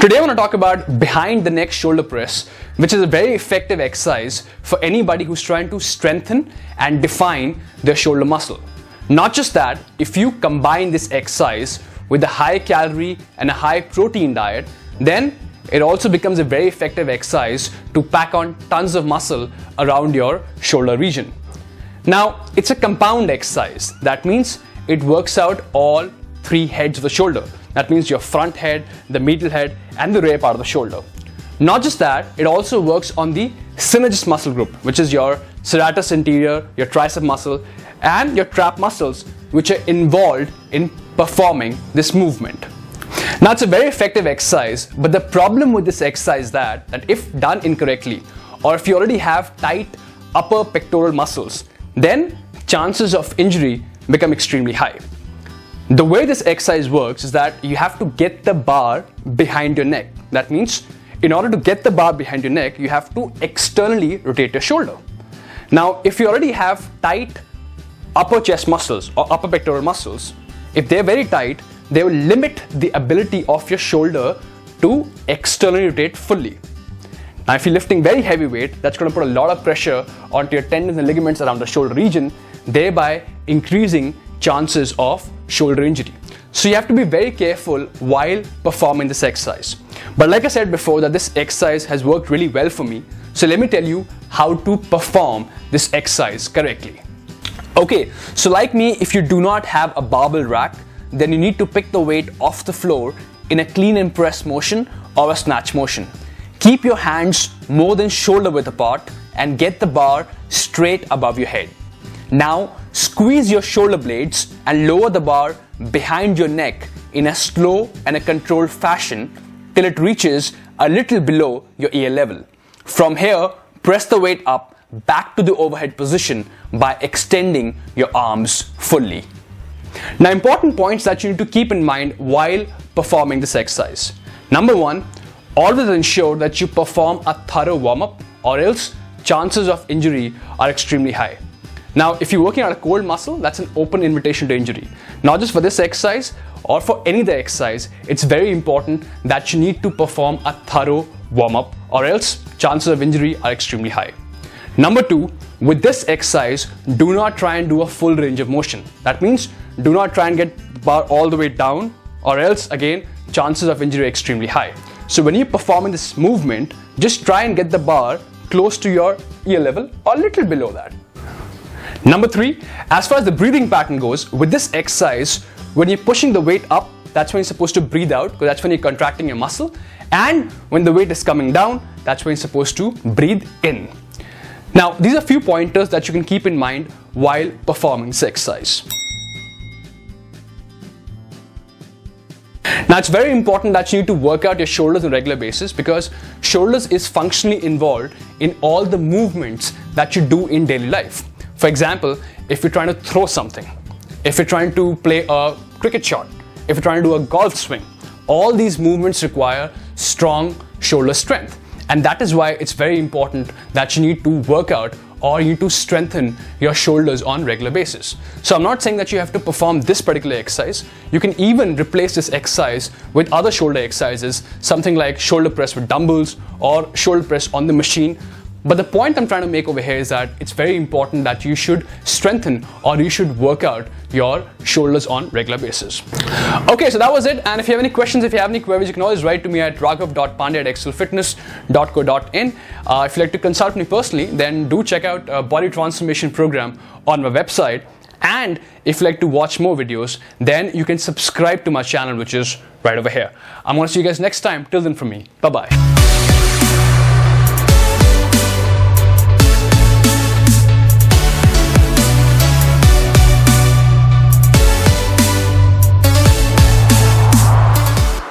Today I want to talk about behind the neck shoulder press, which is a very effective exercise for anybody who's trying to strengthen and define their shoulder muscle. Not just that, if you combine this exercise with a high calorie and a high protein diet, then it also becomes a very effective exercise to pack on tons of muscle around your shoulder region. Now, it's a compound exercise. That means it works out all three heads of the shoulder. That means your front head, the middle head, and the rear part of the shoulder. Not just that, it also works on the synergist muscle group, which is your serratus anterior, your tricep muscle, and your trap muscles, which are involved in performing this movement. Now, it's a very effective exercise, but the problem with this exercise is that if done incorrectly, or if you already have tight upper pectoral muscles, then chances of injury become extremely high. The way this exercise works is that you have to get the bar behind your neck. That means in order to get the bar behind your neck, you have to externally rotate your shoulder. Now, if you already have tight upper chest muscles or upper pectoral muscles, if they're very tight, they will limit the ability of your shoulder to externally rotate fully. Now, if you're lifting very heavy weight, that's going to put a lot of pressure onto your tendons and ligaments around the shoulder region, thereby increasing chances of shoulder injury. So you have to be very careful while performing this exercise. But like I said before, that this exercise has worked really well for me. So let me tell you how to perform this exercise correctly. Okay, so like me, if you do not have a barbell rack, then you need to pick the weight off the floor in a clean and press motion or a snatch motion. Keep your hands more than shoulder width apart and get the bar straight above your head. Now, squeeze your shoulder blades and lower the bar behind your neck in a slow and a controlled fashion till it reaches a little below your ear level. From here, press the weight up back to the overhead position by extending your arms fully. Now, important points that you need to keep in mind while performing this exercise. Number one, always ensure that you perform a thorough warm-up, or else chances of injury are extremely high. Now, if you're working on a cold muscle, that's an open invitation to injury. Not just for this exercise or for any other exercise, it's very important that you need to perform a thorough warm-up, or else chances of injury are extremely high. Number two, with this exercise, do not try and do a full range of motion. That means do not try and get the bar all the way down, or else again, chances of injury are extremely high. So when you're performing this movement, just try and get the bar close to your ear level or a little below that. Number three, as far as the breathing pattern goes, with this exercise, when you're pushing the weight up, that's when you're supposed to breathe out, because that's when you're contracting your muscle. And when the weight is coming down, that's when you're supposed to breathe in. Now, these are a few pointers that you can keep in mind while performing this exercise. Now, it's very important that you need to work out your shoulders on a regular basis, because shoulders is functionally involved in all the movements that you do in daily life. For example, if you're trying to throw something, if you're trying to play a cricket shot, if you're trying to do a golf swing, all these movements require strong shoulder strength. And that is why it's very important that you need to work out or you need to strengthen your shoulders on a regular basis. So I'm not saying that you have to perform this particular exercise. You can even replace this exercise with other shoulder exercises, something like shoulder press with dumbbells or shoulder press on the machine. But the point I'm trying to make over here is that it's very important that you should strengthen or you should work out your shoulders on a regular basis. Okay, so that was it. And if you have any questions, if you have any queries, you can always write to me at raghav.pande@excelfitness.co.in. If you'd like to consult me personally, then do check out a body transformation program on my website. And if you'd like to watch more videos, then you can subscribe to my channel, which is right over here. I'm going to see you guys next time. Till then, from me, bye-bye.